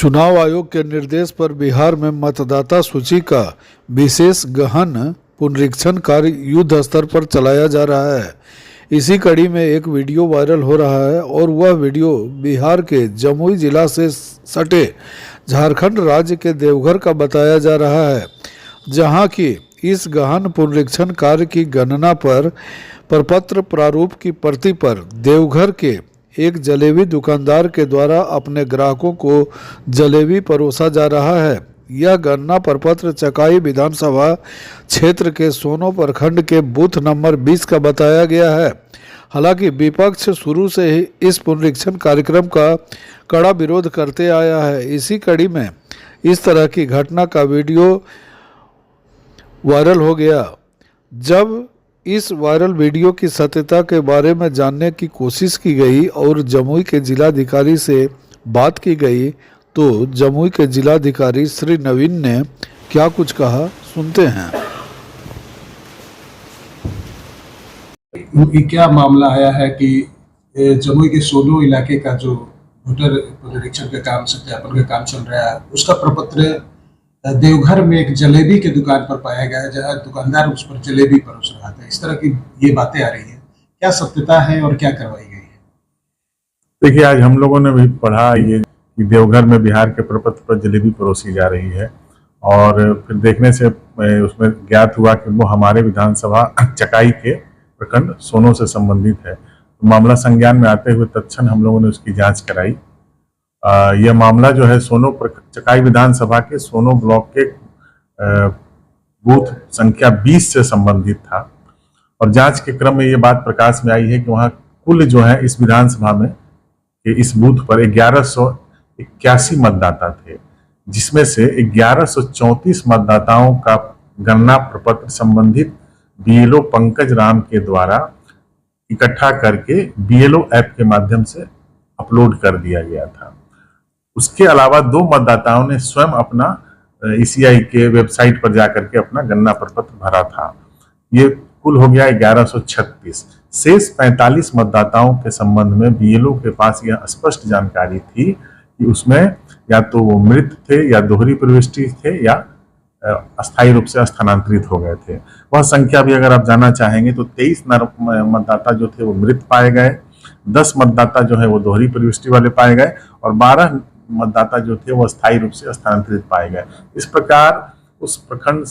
चुनाव आयोग के निर्देश पर बिहार में मतदाता सूची का विशेष गहन पुनरीक्षण कार्य युद्ध स्तर पर चलाया जा रहा है। इसी कड़ी में एक वीडियो वायरल हो रहा है और वह वीडियो बिहार के जमुई जिला से सटे झारखंड राज्य के देवघर का बताया जा रहा है, जहां की इस गहन पुनरीक्षण कार्य की गणना पर प्रपत्र प्रारूप की प्रति पर देवघर के एक जलेबी दुकानदार के द्वारा अपने ग्राहकों को जलेबी परोसा जा रहा है। यह गणना प्रपत्र चकाई विधानसभा क्षेत्र के सोनो प्रखंड के बूथ नंबर 20 का बताया गया है। हालांकि विपक्ष शुरू से ही इस पुनरीक्षण कार्यक्रम का कड़ा विरोध करते आया है। इसी कड़ी में इस तरह की घटना का वीडियो वायरल हो गया। जब इस वायरल वीडियो की सत्यता के बारे में जानने की कोशिश की गई और जमुई के जिलाधिकारी से बात की गई तो जमुई के जिलाधिकारी श्री नवीन ने क्या कुछ कहा, सुनते हैं। ये क्या मामला आया है कि जमुई के सोनो इलाके का जो वोटर पुनरीक्षण का काम, सत्यापन का काम चल रहा है, उसका प्रपत्र देवघर में एक जलेबी के दुकान पर पाया गया है, जहां दुकानदार उस पर जलेबी परोस रहा था। इस तरह की ये बातें आ रही है, क्या सत्यता है और क्या कार्रवाई गई है? देखिए, आज हम लोगों ने भी पढ़ा ये कि देवघर में बिहार के प्रपत्र पर जलेबी परोसी जा रही है और फिर देखने से उसमें ज्ञात हुआ कि वो हमारे विधानसभा चकाई के प्रखंड सोनो से संबंधित है। तो मामला संज्ञान में आते हुए तत्क्षण हम लोगों ने उसकी जांच कराई। यह मामला जो है सोनो चकाई विधानसभा के सोनो ब्लॉक के बूथ संख्या 20 से संबंधित था और जांच के क्रम में ये बात प्रकाश में आई है कि वहाँ कुल जो है इस विधानसभा में इस बूथ पर 1181 मतदाता थे, जिसमें से 1134 मतदाताओं का गणना प्रपत्र संबंधित बीएलओ पंकज राम के द्वारा इकट्ठा करके बीएलओ ऐप के माध्यम से अपलोड कर दिया गया था। उसके अलावा 2 मतदाताओं ने स्वयं अपना ईसीआई के वेबसाइट पर जाकर के अपना गणना प्रपत्र भरा था। ये कुल हो गया 1136। शेष 45 मतदाताओं के संबंध में बीएलओ के पास यह स्पष्ट जानकारी थी कि उसमें या तो वो मृत थे या दोहरी प्रविष्टि थे या अस्थायी रूप से स्थानांतरित हो गए थे। वह संख्या भी अगर आप जानना चाहेंगे तो 23 मतदाता जो थे वो मृत पाए गए, 10 मतदाता जो है वो दोहरी प्रविष्टि वाले पाए गए और 12 मतदाता जो थे वो स्थायी रूप से स्थानांतरित पाए गए। इस प्रकार उस प्रखंड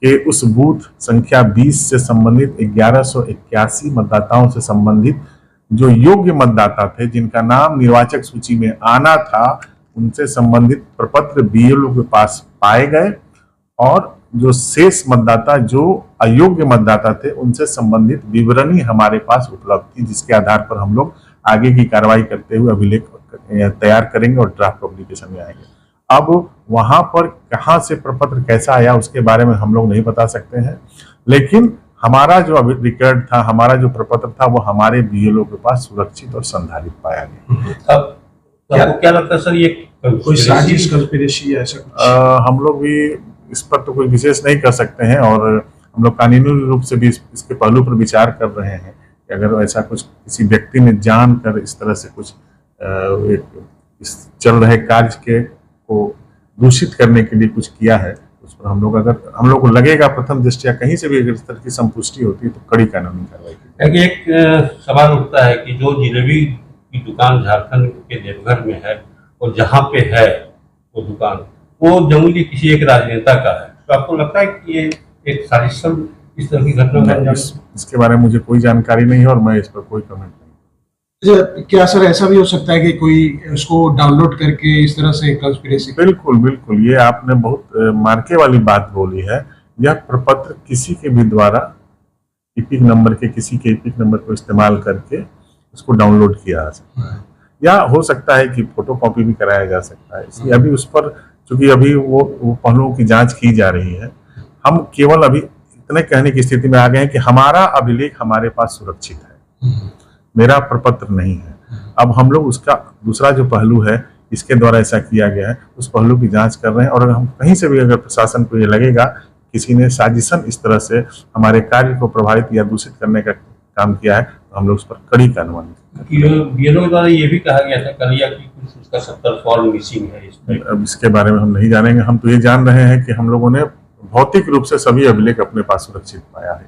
के उस बूथ संख्या 20 से संबंधित 1181 मतदाताओं से संबंधित जो योग्य मतदाता थे, जिनका नाम निर्वाचक सूची में आना था, उनसे संबंधित प्रपत्र बीएलओ के पास पाए गए और जो शेष मतदाता जो अयोग्य मतदाता थे उनसे संबंधित विवरणी हमारे पास उपलब्ध थी, जिसके आधार पर हम लोग आगे की कार्रवाई करते हुए अभिलेख तैयार करेंगे और ड्राफ्ट पब्लिकेशन में आएंगे। अब वहां पर कहां से प्रपत्र कैसा आया उसके बारे में हम लोग नहीं बता सकते हैं, लेकिन हमारा जो रिकॉर्ड था, हमारा जो प्रपत्र था, वो हमारे बीएलओ के पास सुरक्षित और संधारित पाया गया। अब आपको क्या लगता है सर, ये कोई साजिश, कंस्पिरेसी ऐसा कुछ? हम लोग भी इस पर तो कोई विशेष नहीं कर सकते हैं और हम लोग कानूनी रूप से भी इसके पहलू पर विचार कर रहे हैं कि अगर ऐसा कुछ किसी व्यक्ति ने जानकर इस तरह से कुछ इस चल रहे कार्य के को दूषित करने के लिए कुछ किया है, उस पर हम लोग को लगेगा प्रथम दृष्टया कहीं से भी अगर इस तरह की संपुष्टि होती है तो कड़ी कानूनी कार्रवाई की। एक सवाल उठता है कि जो जलेबी की दुकान झारखंड के देवघर में है और जहाँ पे है वो दुकान, वो जमुई के किसी एक राजनेता का है, तो आपको लगता है कि ये एक साजिश इस तरह की घटना? इसके बारे में मुझे कोई जानकारी नहीं है और मैं इस पर कोई कमेंट नहीं। क्या सर ऐसा भी हो सकता है कि कोई उसको डाउनलोड करके इस तरह से कंस्पिरेसी? बिल्कुल बिल्कुल, ये आपने बहुत मार्के वाली बात बोली है। यह प्रपत्र किसी के भी द्वारा किसी के ईपिक नंबर को इस्तेमाल करके उसको डाउनलोड किया जा सकता है या हो सकता है कि फोटोकॉपी भी कराया जा सकता है। इसलिए अभी उस पर चूंकि अभी वो पहलुओं की जांच की जा रही है, हम केवल अभी इतने कहने की स्थिति में आ गए हैं कि हमारा अभिलेख हमारे पास सुरक्षित है, मेरा प्रपत्र नहीं है। अब हम लोग उसका दूसरा जो पहलू है, इसके द्वारा ऐसा किया गया है, उस पहलू की जांच कर रहे हैं और अगर हम कहीं से भी अगर प्रशासन को ये लगेगा किसी ने साजिशन इस तरह से हमारे कार्य को प्रभावित या दूषित करने का काम किया है तो हम लोग उस पर कड़ी कार्रवाई बीएलओ द्वारा ये भी कहा गया था कलिया की कुछ उसका 70 फॉर्म मिसिंग है इस टाइप। अब इसके बारे में हम नहीं जानेंगे। हम तो ये जान रहे हैं कि हम लोगों ने भौतिक रूप से सभी अभिलेख अपने पास सुरक्षित पाया है।